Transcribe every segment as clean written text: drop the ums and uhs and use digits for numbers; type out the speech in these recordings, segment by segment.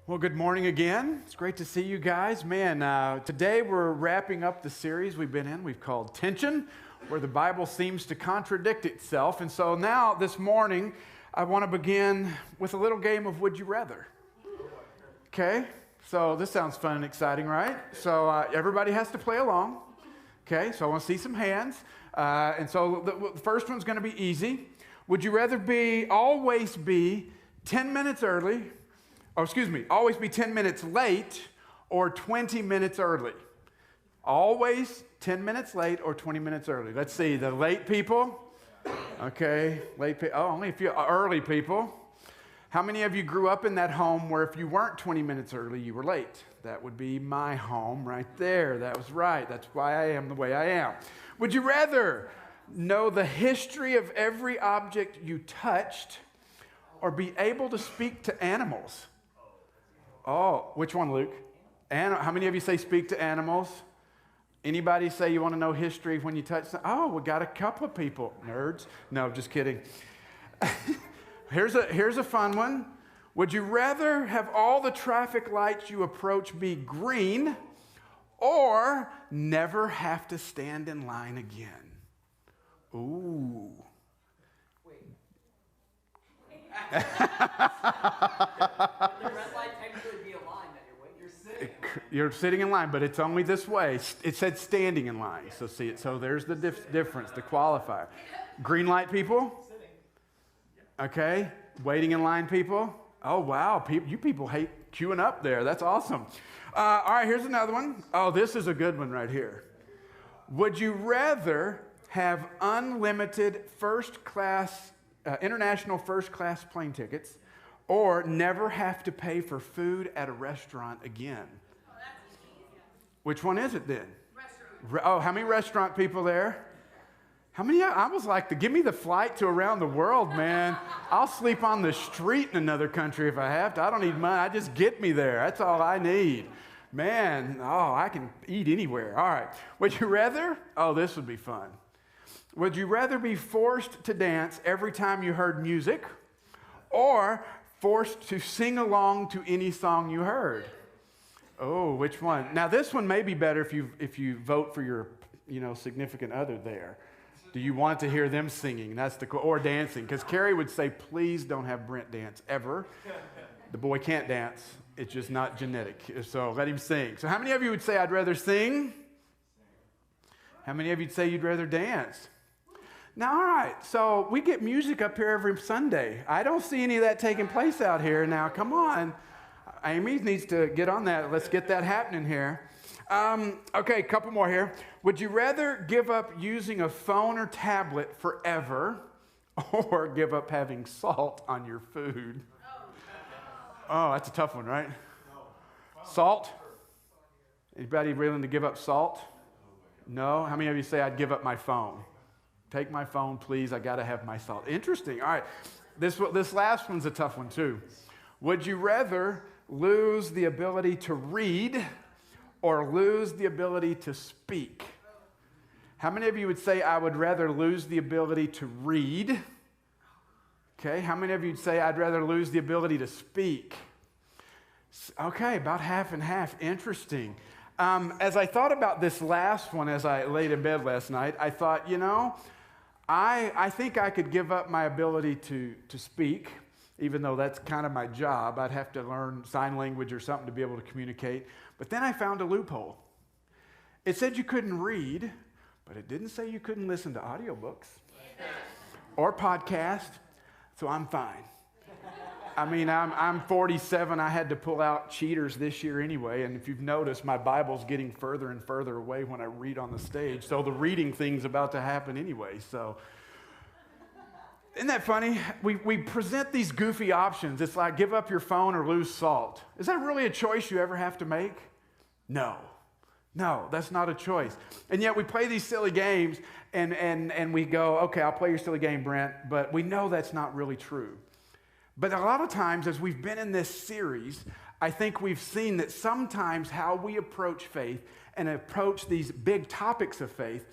Well, good morning again. It's great to see you guys. Man, today we're wrapping up the series we've been in. We've called Tension, where the Bible seems to contradict itself. And so now, this morning, I want to begin with a little game of Would You Rather. Okay? So this sounds fun and exciting, right? So everybody has to play along. Okay? So I want to see some hands. And so the first one's going to be easy. Would you rather always be 10 minutes early, always be 10 minutes late or 20 minutes early? Always 10 minutes late or 20 minutes early. Let's see, the late people. Okay, late people. Oh, only a few early people. How many of you grew up in that home where if you weren't 20 minutes early, you were late? That would be my home right there. That was right. That's why I am the way I am. Would you rather know the history of every object you touched or be able to speak to animals? Oh, which one, Luke? How many of you say speak to animals? Anybody say you want to know history when you touch them? Oh, we got a couple of people. Nerds. No, just kidding. Here's a fun one. Would you rather have all the traffic lights you approach be green or never have to stand in line again? Ooh. Wait. The red light technically be a line that you're sitting. You're sitting in line, but it's only this way. It said standing in line. So see it. So there's the difference, the qualifier. Green light people. Okay. Waiting in line people. Oh wow, you people hate queuing up there. That's awesome. All right, here's another one. Oh, this is a good one right here. Would you rather have unlimited international first class plane tickets, or never have to pay for food at a restaurant again? Oh, that's easy. Which one is it then? Restaurant. Oh, how many restaurant people there? How many? I was like, give me the flight to around the world, man. I'll sleep on the street in another country if I have to. I don't need money. I just get me there. That's all I need. Man, I can eat anywhere. All right. Would you rather? Oh, this would be fun. Would you rather be forced to dance every time you heard music or forced to sing along to any song you heard? Oh, which one? Now, this one may be better if you vote for your significant other there. Do you want to hear them singing? Or dancing? Because Carrie would say, please don't have Brent dance ever. The boy can't dance. It's just not genetic. So let him sing. So how many of you would say I'd rather sing? How many of you would say you'd rather dance? Now, all right, so we get music up here every Sunday. I don't see any of that taking place out here. Now, come on. Amy needs to get on that. Let's get that happening here. Okay, a couple more here. Would you rather give up using a phone or tablet forever or give up having salt on your food? Oh, that's a tough one, right? Salt? Anybody willing to give up salt? No? How many of you say I'd give up my phone? Take my phone, please. I got to have my salt. Interesting. All right. This last one's a tough one, too. Would you rather lose the ability to read or lose the ability to speak? How many of you would say I would rather lose the ability to read? Okay. How many of you would say I'd rather lose the ability to speak? Okay. About half and half. Interesting. As I thought about this last one as I laid in bed last night, I thought, I think I could give up my ability to speak, even though that's kind of my job. I'd have to learn sign language or something to be able to communicate. But then I found a loophole. It said you couldn't read, but it didn't say you couldn't listen to audiobooks or podcasts, so I'm fine. I mean, I'm 47. I had to pull out Cheaters this year anyway, and if you've noticed, my Bible's getting further and further away when I read on the stage, so the reading thing's about to happen anyway. So, isn't that funny? We present these goofy options. It's like give up your phone or lose salt. Is that really a choice you ever have to make? No, that's not a choice. And yet we play these silly games, and we go, okay, I'll play your silly game, Brent, but we know that's not really true. But a lot of times, as we've been in this series, I think we've seen that sometimes how we approach faith and approach these big topics of faith,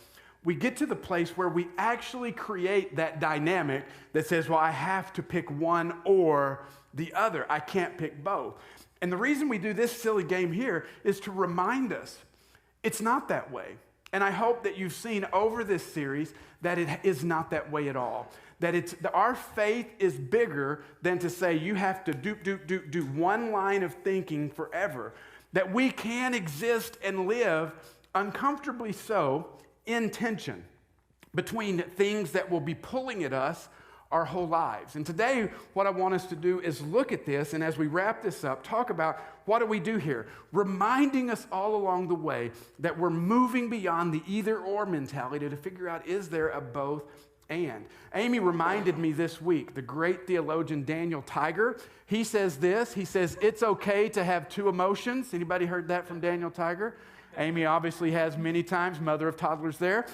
we get to the place where we actually create that dynamic that says, well, I have to pick one or the other. I can't pick both. And the reason we do this silly game here is to remind us it's not that way. And I hope that you've seen over this series that it is not that way at all. That our faith is bigger than to say you have to do one line of thinking forever. That we can exist and live uncomfortably so in tension between things that will be pulling at us our whole lives. And today, what I want us to do is look at this, and as we wrap this up, talk about what do we do here? Reminding us all along the way that we're moving beyond the either-or mentality to figure out, is there a both and? Amy reminded me this week, the great theologian Daniel Tiger, he says this, he says, it's okay to have two emotions. Anybody heard that from Daniel Tiger? Amy obviously has many times, mother of toddlers there.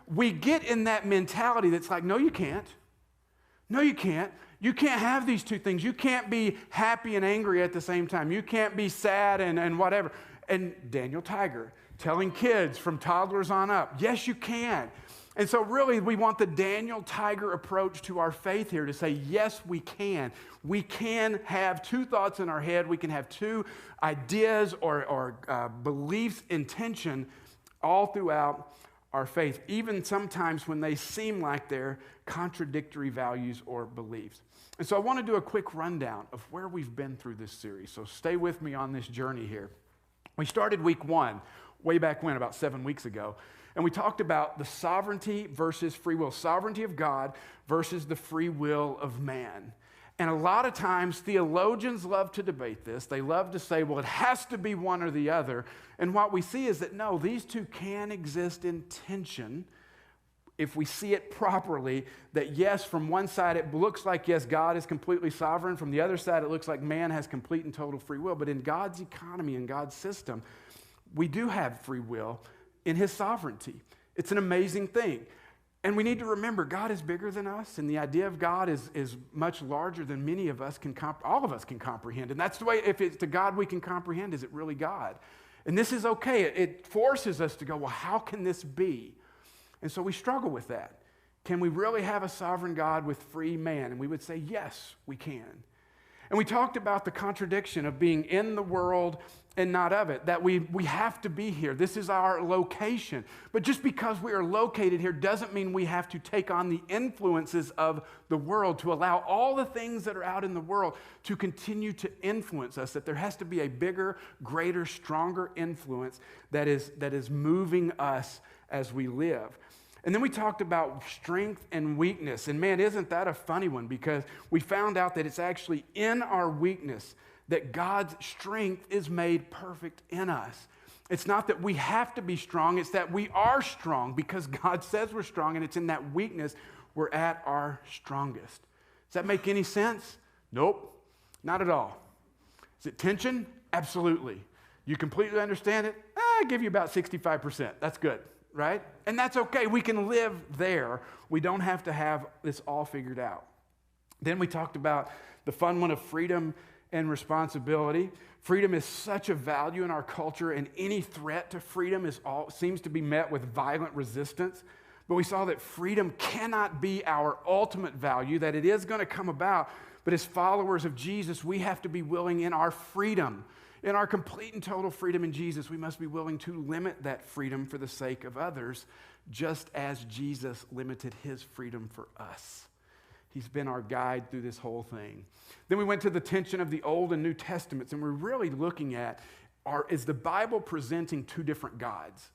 We get in that mentality that's like, no, you can't. No, you can't. You can't have these two things. You can't be happy and angry at the same time. You can't be sad and whatever. And Daniel Tiger telling kids from toddlers on up, yes, you can. And so really, we want the Daniel Tiger approach to our faith here to say, yes, we can. We can have two thoughts in our head. We can have two ideas or beliefs in tension all throughout our faith, even sometimes when they seem like they're contradictory values or beliefs. And so I want to do a quick rundown of where we've been through this series. So stay with me on this journey here. We started week 1, way back when, about 7 weeks ago. And we talked about the sovereignty versus free will, sovereignty of God versus the free will of man. And a lot of times theologians love to debate this. They love to say, well, it has to be one or the other. And what we see is that no, these two can exist in tension if we see it properly, that yes, from one side it looks like, yes, God is completely sovereign. From the other side, it looks like man has complete and total free will. But in God's economy, in God's system, we do have free will in his sovereignty. It's an amazing thing. And we need to remember, God is bigger than us, and the idea of God is much larger than many of us all of us can comprehend. And that's the way, if it's the God we can comprehend, is it really God? And this is okay. It forces us to go, well, how can this be? And so we struggle with that. Can we really have a sovereign God with free man? And we would say, yes, we can. And we talked about the contradiction of being in the world and not of it, that we have to be here. This is our location. But just because we are located here doesn't mean we have to take on the influences of the world, to allow all the things that are out in the world to continue to influence us, that there has to be a bigger, greater, stronger influence that is moving us as we live. And then we talked about strength and weakness. And man, isn't that a funny one? Because we found out that it's actually in our weakness that God's strength is made perfect in us. It's not that we have to be strong, it's that we are strong because God says we're strong, and it's in that weakness we're at our strongest. Does that make any sense? Nope, not at all. Is it tension? Absolutely. You completely understand it? I give you about 65%. That's good, right? And that's okay. We can live there. We don't have to have this all figured out. Then we talked about the fun one of freedom and responsibility. Freedom is such a value in our culture, and any threat to freedom seems to be met with violent resistance. But we saw that freedom cannot be our ultimate value, that it is going to come about. But as followers of Jesus, we have to be willing in our freedom, in our complete and total freedom in Jesus, we must be willing to limit that freedom for the sake of others, just as Jesus limited his freedom for us. He's been our guide through this whole thing. Then we went to the tension of the Old and New Testaments, and we're really looking at, is the Bible presenting two different gods?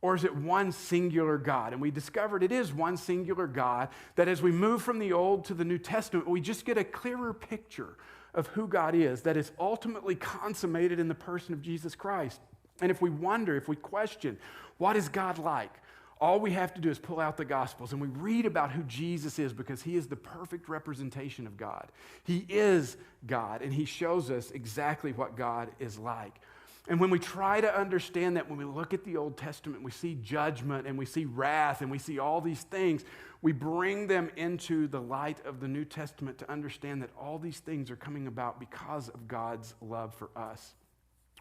Or is it one singular God? And we discovered it is one singular God, that as we move from the Old to the New Testament, we just get a clearer picture of who God is, that is ultimately consummated in the person of Jesus Christ. And if we wonder, if we question, what is God like? All we have to do is pull out the Gospels and we read about who Jesus is, because he is the perfect representation of God. He is God, and he shows us exactly what God is like. And when we try to understand that, when we look at the Old Testament, we see judgment and we see wrath and we see all these things, we bring them into the light of the New Testament to understand that all these things are coming about because of God's love for us.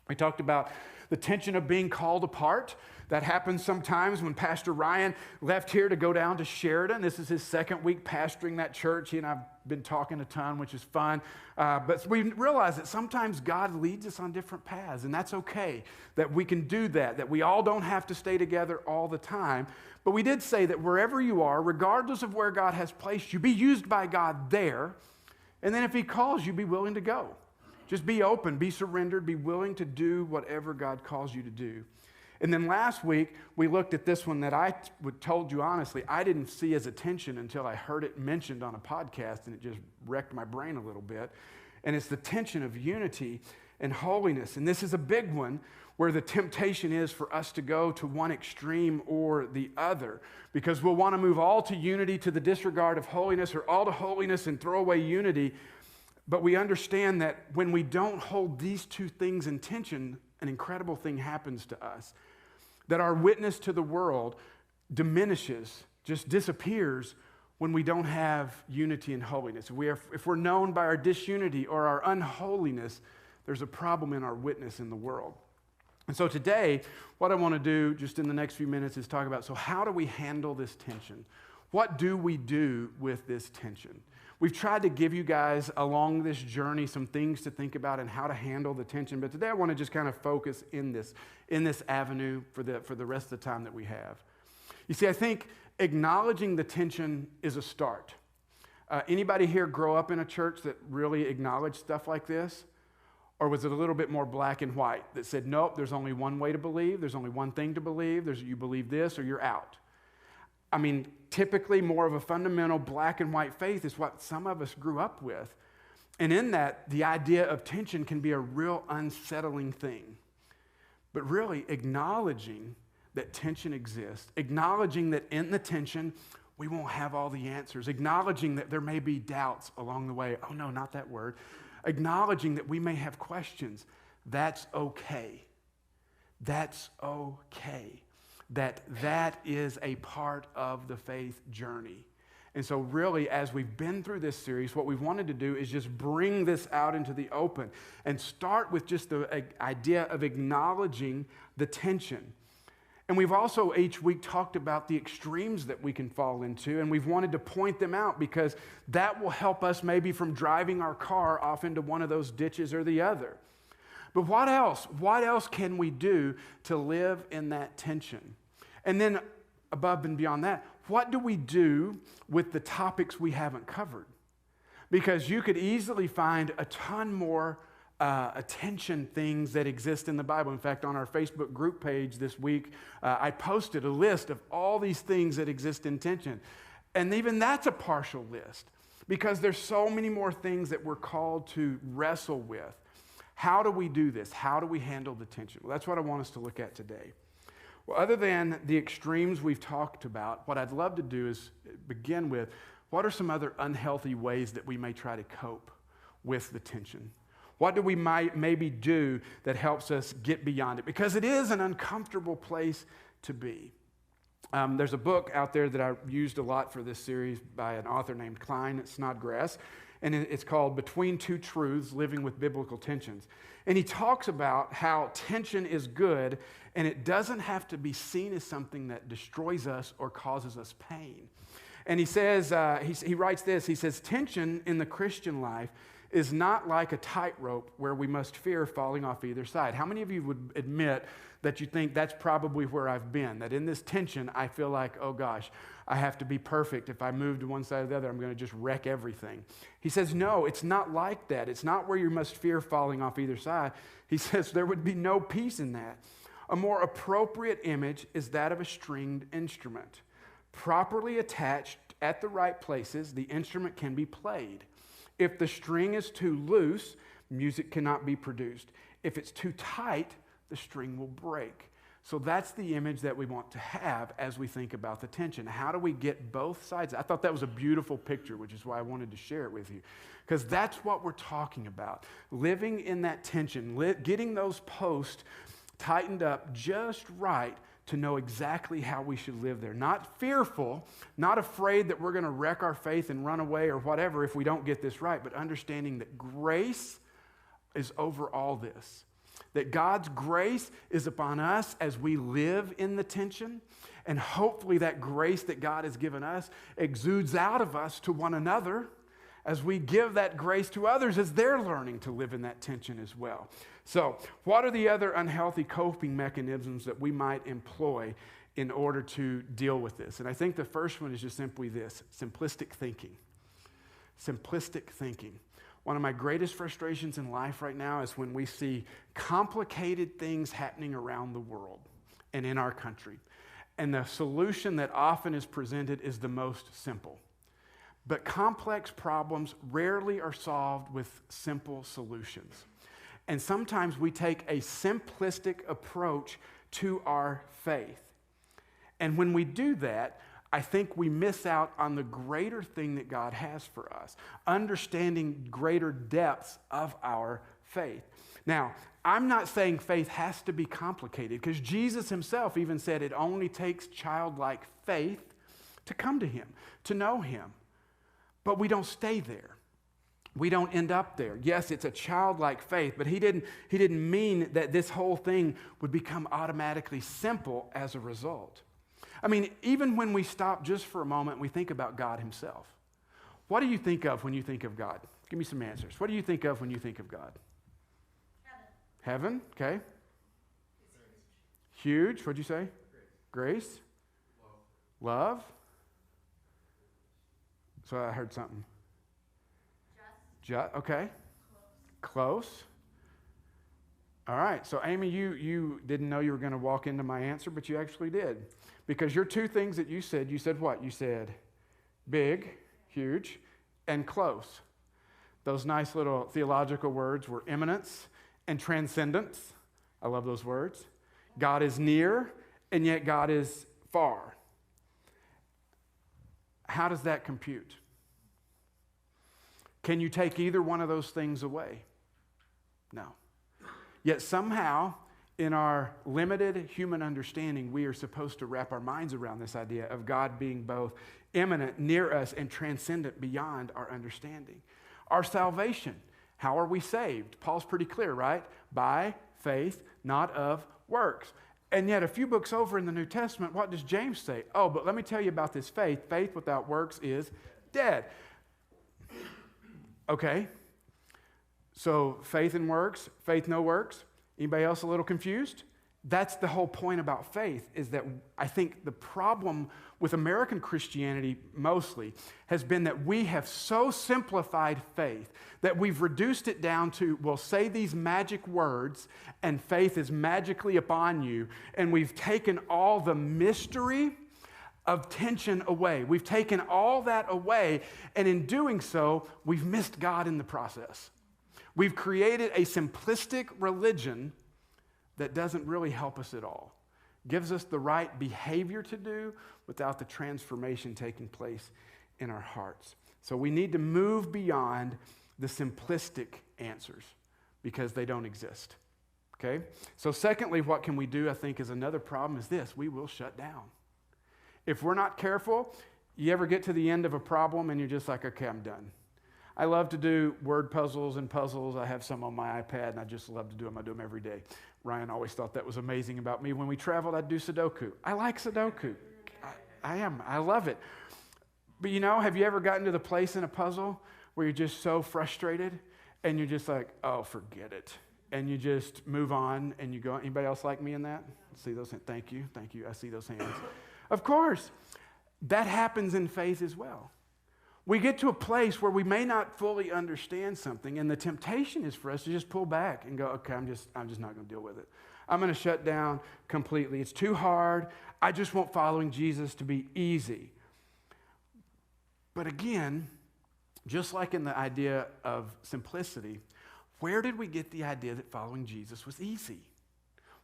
We talked about the tension of being called apart. That happens sometimes when Pastor Ryan left here to go down to Sheridan. This is his second week pastoring that church. He and I've been talking a ton, which is fun. But we realize that sometimes God leads us on different paths, and that's okay, that we can do that we all don't have to stay together all the time. But we did say that wherever you are, regardless of where God has placed you, be used by God there. And then if he calls you, be willing to go. Just be open, be surrendered, be willing to do whatever God calls you to do. And then last week, we looked at this one that I told you honestly, I didn't see as a tension until I heard it mentioned on a podcast, and it just wrecked my brain a little bit. And it's the tension of unity and holiness. And this is a big one where the temptation is for us to go to one extreme or the other, because we'll want to move all to unity to the disregard of holiness, or all to holiness and throw away unity. But we understand that when we don't hold these two things in tension, an incredible thing happens to us. That our witness to the world diminishes, just disappears when we don't have unity and holiness. If we're known by our disunity or our unholiness, there's a problem in our witness in the world. And so today, what I want to do just in the next few minutes is talk about, so how do we handle this tension? What do we do with this tension? We've tried to give you guys along this journey some things to think about and how to handle the tension, but today I want to just kind of focus in this avenue for the rest of the time that we have. You see, I think acknowledging the tension is a start. Anybody here grow up in a church that really acknowledged stuff like this? Or was it a little bit more black and white that said, nope, there's only one way to believe, there's only one thing to believe, you believe this or you're out? I mean, typically more of a fundamental black and white faith is what some of us grew up with. And in that, the idea of tension can be a real unsettling thing. But really acknowledging that tension exists, acknowledging that in the tension, we won't have all the answers, acknowledging that there may be doubts along the way. Oh no, not that word. Acknowledging that we may have questions. That's okay. That's okay. That is a part of the faith journey. And so really, as we've been through this series, what we've wanted to do is just bring this out into the open and start with just the idea of acknowledging the tension. And we've also each week talked about the extremes that we can fall into, and we've wanted to point them out because that will help us maybe from driving our car off into one of those ditches or the other. But what else? What else can we do to live in that tension? And then above and beyond that, what do we do with the topics we haven't covered? Because you could easily find a ton more attention things that exist in the Bible. In fact, on our Facebook group page this week, I posted a list of all these things that exist in tension. And even that's a partial list because there's so many more things that we're called to wrestle with. How do we do this? How do we handle the tension? Well, that's what I want us to look at today. Well, other than the extremes we've talked about, what I'd love to do is begin with, what are some other unhealthy ways that we may try to cope with the tension? What do we maybe do that helps us get beyond it? Because it is an uncomfortable place to be. There's a book out there that I used a lot for this series by an author named Klein Snodgrass, and it's called Between Two Truths, Living with Biblical Tensions. And he talks about how tension is good, and it doesn't have to be seen as something that destroys us or causes us pain. And he says, he writes this, he says, tension in the Christian life is not like a tightrope where we must fear falling off either side. How many of you would admit that you think that's probably where I've been? That in this tension, I feel like, oh gosh, I have to be perfect. If I move to one side or the other, I'm going to just wreck everything. He says, no, it's not like that. It's not where you must fear falling off either side. He says there would be no peace in that. A more appropriate image is that of a stringed instrument. Properly attached at the right places, the instrument can be played. If the string is too loose, music cannot be produced. If it's too tight, the string will break. So that's the image that we want to have as we think about the tension. How do we get both sides? I thought that was a beautiful picture, which is why I wanted to share it with you. Because that's what we're talking about. Living in that tension, getting those posts tightened up just right to know exactly how we should live there. Not fearful, not afraid that we're going to wreck our faith and run away or whatever if we don't get this right, but understanding that grace is over all this. That God's grace is upon us as we live in the tension, and hopefully that grace that God has given us exudes out of us to one another as we give that grace to others as they're learning to live in that tension as well. So, what are the other unhealthy coping mechanisms that we might employ in order to deal with this? And I think the first one is just simply this: simplistic thinking. Simplistic thinking. One of my greatest frustrations in life right now is when we see complicated things happening around the world and in our country. And the solution that often is presented is the most simple. But complex problems rarely are solved with simple solutions. And sometimes we take a simplistic approach to our faith. And when we do that, I think we miss out on the greater thing that God has for us, understanding greater depths of our faith. Now, I'm not saying faith has to be complicated, because Jesus himself even said it only takes childlike faith to come to him, to know him. But we don't stay there. We don't end up there. Yes, it's a childlike faith, but he didn't mean that this whole thing would become automatically simple as a result. I mean, even when we stop just for a moment, we think about God himself. What do you think of when you think of God? Give me some answers. What do you think of when you think of God? Heaven. Heaven, okay. Huge, what'd you say? Grace. Love. So I heard something. Just, okay. Close. All right, so Amy, you didn't know you were going to walk into my answer, but you actually did. Because your two things that you said what? You said big, huge, and close. Those nice little theological words were immanence and transcendence. I love those words. God is near, and yet God is far. How does that compute? Can you take either one of those things away? No. Yet somehow, in our limited human understanding, we are supposed to wrap our minds around this idea of God being both immanent, near us, and transcendent beyond our understanding. Our salvation, how are we saved? Paul's pretty clear, right? By faith, not of works. And yet a few books over in the New Testament, what does James say? Oh, but let me tell you about this faith. Faith without works is dead. Okay. So faith and works, faith no works. Anybody else a little confused? That's the whole point about faith, is that I think the problem with American Christianity mostly has been that we have so simplified faith that we've reduced it down to, well, say these magic words and faith is magically upon you, and we've taken all the mystery of tension away. We've taken all that away, and in doing so, we've missed God in the process. We've created a simplistic religion that doesn't really help us at all. Gives us the right behavior to do without the transformation taking place in our hearts. So we need to move beyond the simplistic answers because they don't exist. Okay? So secondly, what can we do, I think, is another problem is this: we will shut down. If we're not careful, you ever get to the end of a problem and you're just like, okay, I'm done. I love to do word puzzles and puzzles. I have some on my iPad, and I just love to do them. I do them every day. Ryan always thought that was amazing about me. When we traveled, I'd do Sudoku. I like Sudoku. I love it. But have you ever gotten to the place in a puzzle where you're just so frustrated and you're just like, oh, forget it. And you just move on and you go. Anybody else like me in that? See those hands? Thank you. I see those hands. Of course, that happens in faith as well. We get to a place where we may not fully understand something, and the temptation is for us to just pull back and go, okay, I'm just not going to deal with it. I'm going to shut down completely. It's too hard. I just want following Jesus to be easy. But again, just like in the idea of simplicity, where did we get the idea that following Jesus was easy?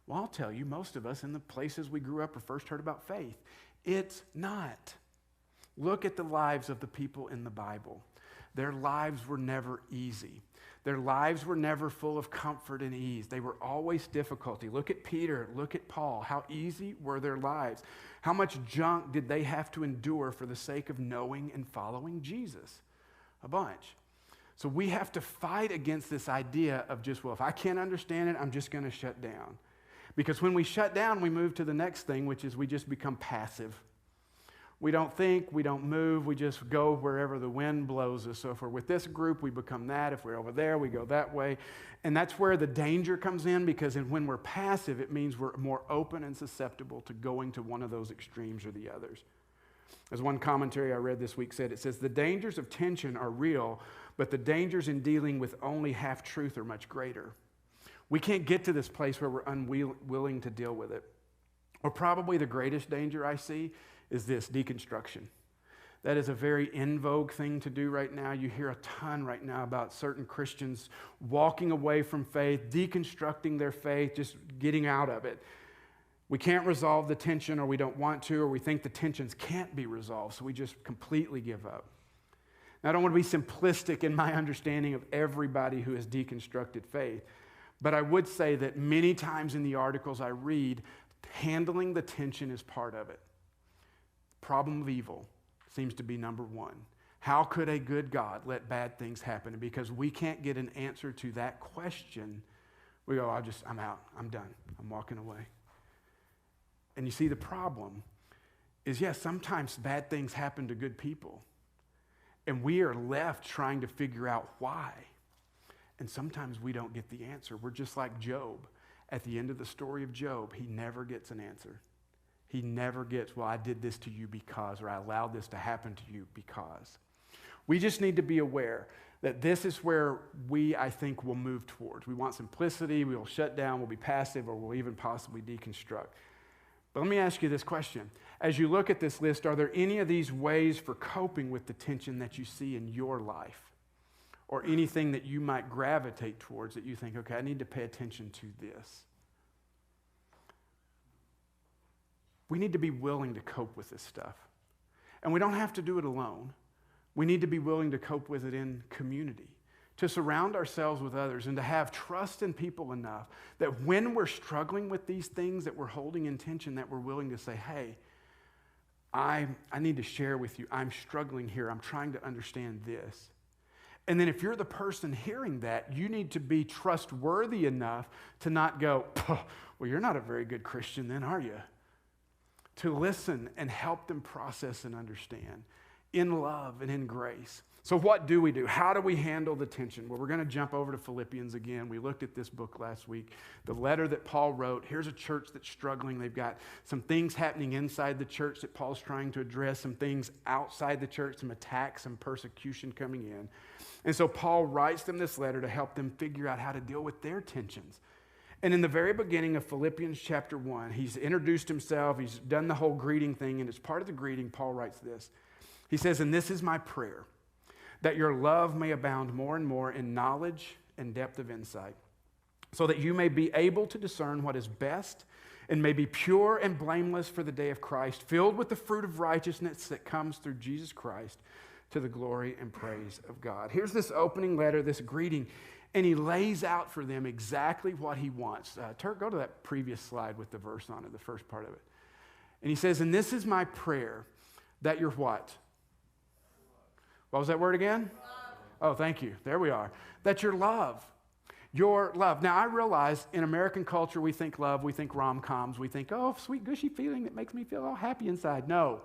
Well, I'll tell you, most of us in the places we grew up or first heard about faith, it's not. Look at the lives of the people in the Bible. Their lives were never easy. Their lives were never full of comfort and ease. They were always difficulty. Look at Peter. Look at Paul. How easy were their lives? How much junk did they have to endure for the sake of knowing and following Jesus? A bunch. So we have to fight against this idea of just, well, if I can't understand it, I'm just going to shut down. Because when we shut down, we move to the next thing, which is we just become passive. We don't think, we don't move, we just go wherever the wind blows us. So if we're with this group, we become that. If we're over there, we go that way. And that's where the danger comes in, because when we're passive, it means we're more open and susceptible to going to one of those extremes or the others. As one commentary I read this week said, it says, the dangers of tension are real, but the dangers in dealing with only half-truth are much greater. We can't get to this place where we're unwilling to deal with it. Or probably the greatest danger I see is this, deconstruction. That is a very in vogue thing to do right now. You hear a ton right now about certain Christians walking away from faith, deconstructing their faith, just getting out of it. We can't resolve the tension, or we don't want to, or we think the tensions can't be resolved, so we just completely give up. Now, I don't want to be simplistic in my understanding of everybody who has deconstructed faith, but I would say that many times in the articles I read, handling the tension is part of it. Problem of evil seems to be number one. How could a good God let bad things happen? And because we can't get an answer to that question, we go, I'm out, I'm done, I'm walking away. And you see, the problem is, yes, sometimes bad things happen to good people, and we are left trying to figure out why. And sometimes we don't get the answer. We're just like Job. At the end of the story of Job, he never gets an answer. He never gets, well, I did this to you because, or I allowed this to happen to you because. We just need to be aware that this is where we, I think, will move towards. We want simplicity, we will shut down, we'll be passive, or we'll even possibly deconstruct. But let me ask you this question. As you look at this list, are there any of these ways for coping with the tension that you see in your life? Or anything that you might gravitate towards that you think, okay, I need to pay attention to this? We need to be willing to cope with this stuff. And we don't have to do it alone. We need to be willing to cope with it in community, to surround ourselves with others, and to have trust in people enough that when we're struggling with these things that we're holding in tension, that we're willing to say, hey, I need to share with you. I'm struggling here. I'm trying to understand this. And then if you're the person hearing that, you need to be trustworthy enough to not go, well, you're not a very good Christian then, are you? To listen and help them process and understand in love and in grace. So what do we do? How do we handle the tension? Well, we're going to jump over to Philippians again. We looked at this book last week, the letter that Paul wrote. Here's a church that's struggling. They've got some things happening inside the church that Paul's trying to address, some things outside the church, some attacks, some persecution coming in. And so Paul writes them this letter to help them figure out how to deal with their tensions. And in the very beginning of Philippians chapter 1, he's introduced himself, he's done the whole greeting thing, and as part of the greeting, Paul writes this. He says, and this is my prayer, that your love may abound more and more in knowledge and depth of insight, so that you may be able to discern what is best and may be pure and blameless for the day of Christ, filled with the fruit of righteousness that comes through Jesus Christ to the glory and praise of God. Here's this opening letter, this greeting, and he lays out for them exactly what he wants. Turk, go to that previous slide with the verse on it, the first part of it. And he says, and this is my prayer, that you're what? What was that word again? Love. Oh, thank you. There we are. That your love. Your love. Now, I realize in American culture, we think love, we think rom-coms, we think, oh, sweet, gushy feeling that makes me feel all happy inside. No,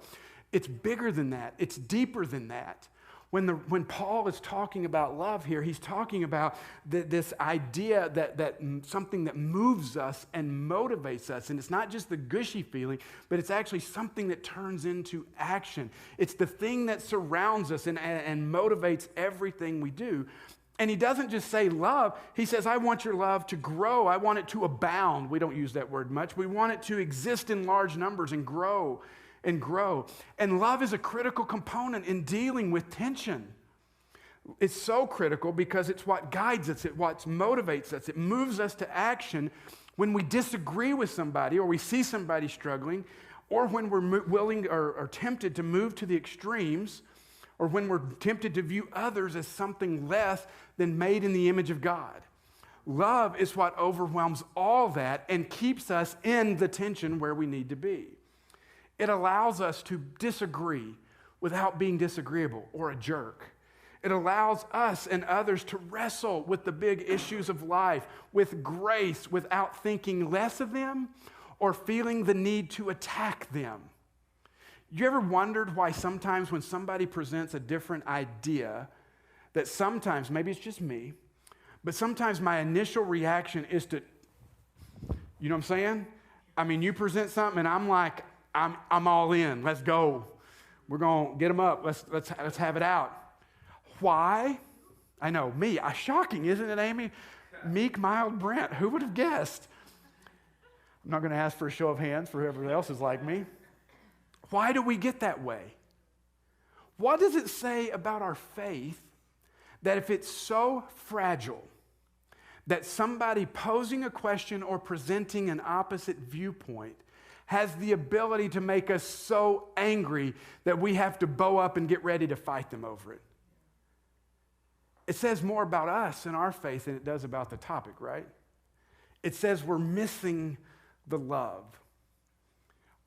it's bigger than that. It's deeper than that. When Paul is talking about love here, he's talking about this idea that something that moves us and motivates us. And it's not just the gushy feeling, but it's actually something that turns into action. It's the thing that surrounds us and motivates everything we do. And he doesn't just say love. He says, I want your love to grow. I want it to abound. We don't use that word much. We want it to exist in large numbers and grow. And love is a critical component in dealing with tension. It's so critical because it's what guides us, it's what motivates us, it moves us to action when we disagree with somebody or we see somebody struggling, or when we're willing or tempted to move to the extremes, or when we're tempted to view others as something less than made in the image of God. Love is what overwhelms all that and keeps us in the tension where we need to be. It allows us to disagree without being disagreeable or a jerk. It allows us and others to wrestle with the big issues of life with grace without thinking less of them or feeling the need to attack them. You ever wondered why sometimes when somebody presents a different idea, that sometimes, maybe it's just me, but sometimes my initial reaction is to, you know what I'm saying? I mean, you present something and I'm like, I'm all in. Let's go. We're going to get them up. Let's have it out. Why? I know, me. Shocking, isn't it, Amy? Meek, mild Brent. Who would have guessed? I'm not going to ask for a show of hands for whoever else is like me. Why do we get that way? What does it say about our faith that if it's so fragile that somebody posing a question or presenting an opposite viewpoint has the ability to make us so angry that we have to bow up and get ready to fight them over it? It says more about us and our faith than it does about the topic, right? It says we're missing the love.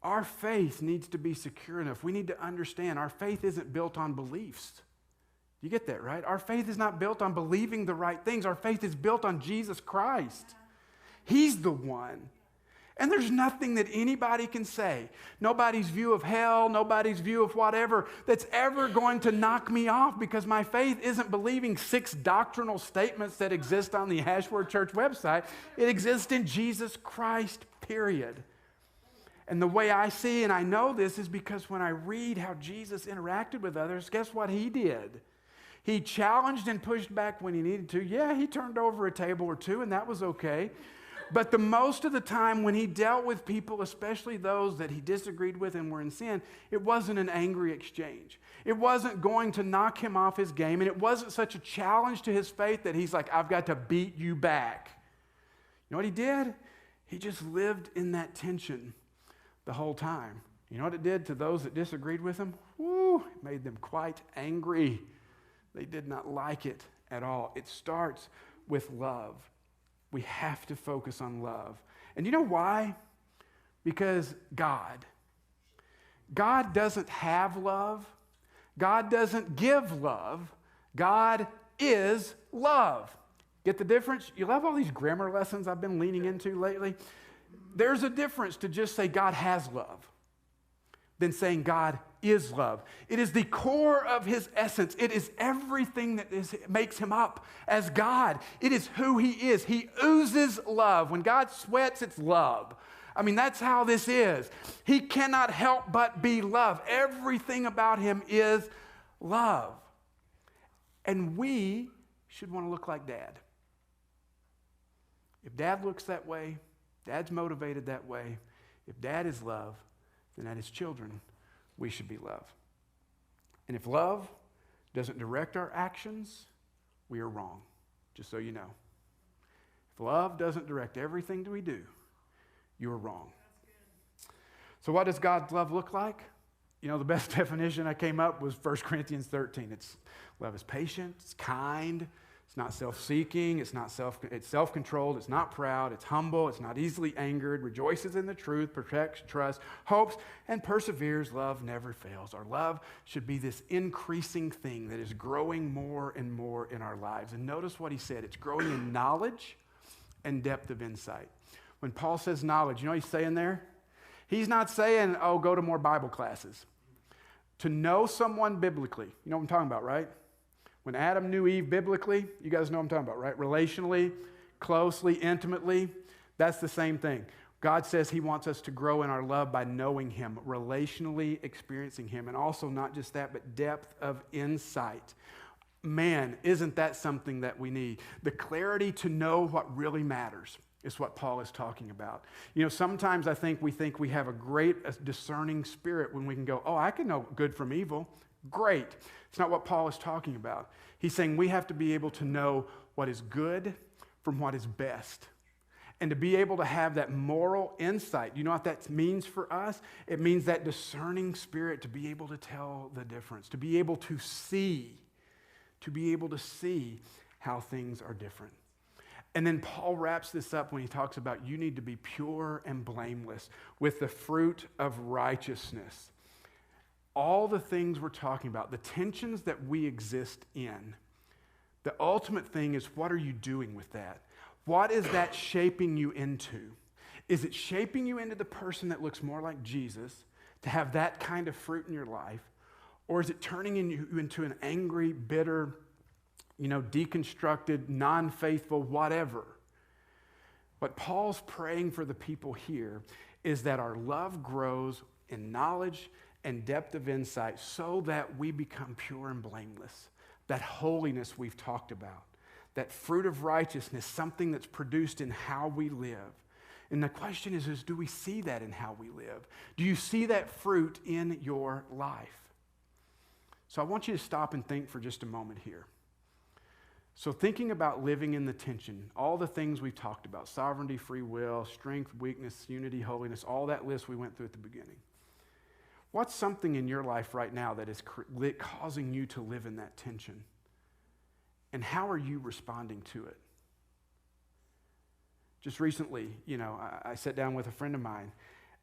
Our faith needs to be secure enough. We need to understand our faith isn't built on beliefs. You get that, right? Our faith is not built on believing the right things. Our faith is built on Jesus Christ. He's the one. And there's nothing that anybody can say, nobody's view of hell, nobody's view of whatever, that's ever going to knock me off, because my faith isn't believing 6 doctrinal statements that exist on the Ashworth Church website. It exists in Jesus Christ, period. And the way I see and I know this is because when I read how Jesus interacted with others, guess what he did? He challenged and pushed back when he needed to. Yeah, he turned over a table or two, and that was okay. But the most of the time when he dealt with people, especially those that he disagreed with and were in sin, it wasn't an angry exchange. It wasn't going to knock him off his game, and it wasn't such a challenge to his faith that he's like, I've got to beat you back. You know what he did? He just lived in that tension the whole time. You know what it did to those that disagreed with him? Woo, it made them quite angry. They did not like it at all. It starts with love. We have to focus on love. And you know why? Because God doesn't have love. God doesn't give love. God is love. Get the difference? You love all these grammar lessons I've been leaning into lately? There's a difference to just say God has love than saying God is love. It is the core of his essence. It is everything that makes him up as God. It is who he is. He oozes love. When God sweats, it's love. I mean, that's how this is. He cannot help but be love. Everything about him is love. And we should want to look like Dad. If Dad looks that way, Dad's motivated that way, if Dad is love, then at his children, we should be love. And if love doesn't direct our actions, we are wrong, just so you know. If love doesn't direct everything that we do, you are wrong. So what does God's love look like? You know, the best definition I came up was 1 Corinthians 13. Love is patient, it's kind, it's not self-seeking, it's self-controlled, it's not proud, it's humble, it's not easily angered, rejoices in the truth, protects, trusts, hopes, and perseveres. Love never fails. Our love should be this increasing thing that is growing more and more in our lives. And notice what he said. It's growing in knowledge and depth of insight. When Paul says knowledge, you know what he's saying there? He's not saying, oh, go to more Bible classes. To know someone biblically, you know what I'm talking about, right? When Adam knew Eve biblically, you guys know what I'm talking about, right? Relationally, closely, intimately, that's the same thing. God says he wants us to grow in our love by knowing him, relationally experiencing him, and also not just that, but depth of insight. Man, isn't that something that we need? The clarity to know what really matters is what Paul is talking about. You know, sometimes I think we have a great discerning spirit when we can go, oh, I can know good from evil. Great. It's not what Paul is talking about. He's saying we have to be able to know what is good from what is best. And to be able to have that moral insight. You know what that means for us? It means that discerning spirit to be able to tell the difference, to be able to see how things are different. And then Paul wraps this up when he talks about you need to be pure and blameless with the fruit of righteousness. all the things we're talking about, the tensions that we exist in, the ultimate thing is, what are you doing with that? What is that shaping you into? Is it shaping you into the person that looks more like Jesus, to have that kind of fruit in your life? Or is it turning you into an angry, bitter, deconstructed, non-faithful, whatever? What Paul's praying for the people here is that our love grows in knowledge and depth of insight so that we become pure and blameless. That holiness we've talked about, that fruit of righteousness, something that's produced in how we live. And the question is do we see that in how we live? Do you see that fruit in your life? So I want you to stop and think for just a moment here. So thinking about living in the tension, all the things we've talked about, sovereignty, free will, strength, weakness, unity, holiness, all that list we went through at the beginning. What's something in your life right now that is causing you to live in that tension? And how are you responding to it? Just recently, I sat down with a friend of mine,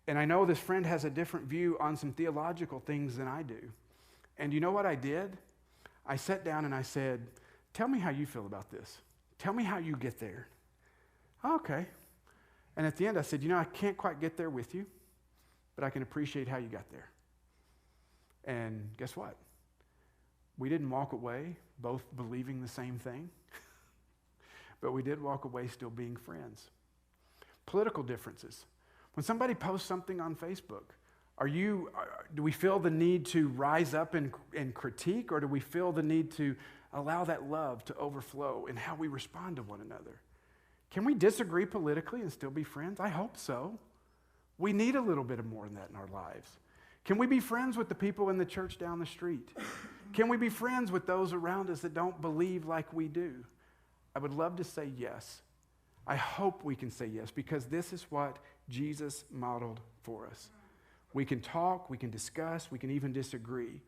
and I know this friend has a different view on some theological things than I do. And you know what I did? I sat down and I said, tell me how you feel about this. Tell me how you get there. Okay. And at the end I said, I can't quite get there with you, but I can appreciate how you got there. And guess what? We didn't walk away both believing the same thing, but we did walk away still being friends. Political differences. When somebody posts something on Facebook, do we feel the need to rise up and critique, or do we feel the need to allow that love to overflow in how we respond to one another? Can we disagree politically and still be friends? I hope so. We need a little bit of more than that in our lives. Can we be friends with the people in the church down the street? Can we be friends with those around us that don't believe like we do? I would love to say yes. I hope we can say yes, because this is what Jesus modeled for us. We can talk, we can discuss, we can even disagree.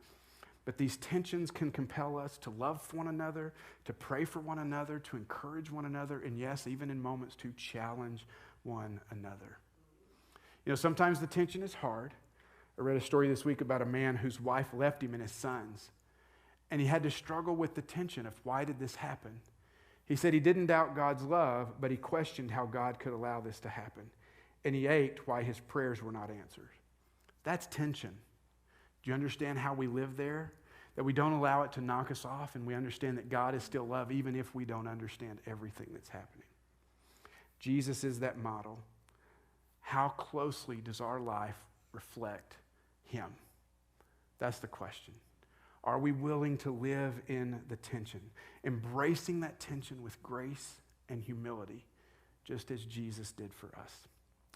But these tensions can compel us to love one another, to pray for one another, to encourage one another, and yes, even in moments to challenge one another. Sometimes the tension is hard. I read a story this week about a man whose wife left him and his sons, and he had to struggle with the tension of why did this happen? He said he didn't doubt God's love, but he questioned how God could allow this to happen, and he ached why his prayers were not answered. That's tension. Do you understand how we live there? That we don't allow it to knock us off, and we understand that God is still love even if we don't understand everything that's happening. Jesus is that model. How closely does our life reflect him? That's the question. Are we willing to live in the tension, embracing that tension with grace and humility, just as Jesus did for us?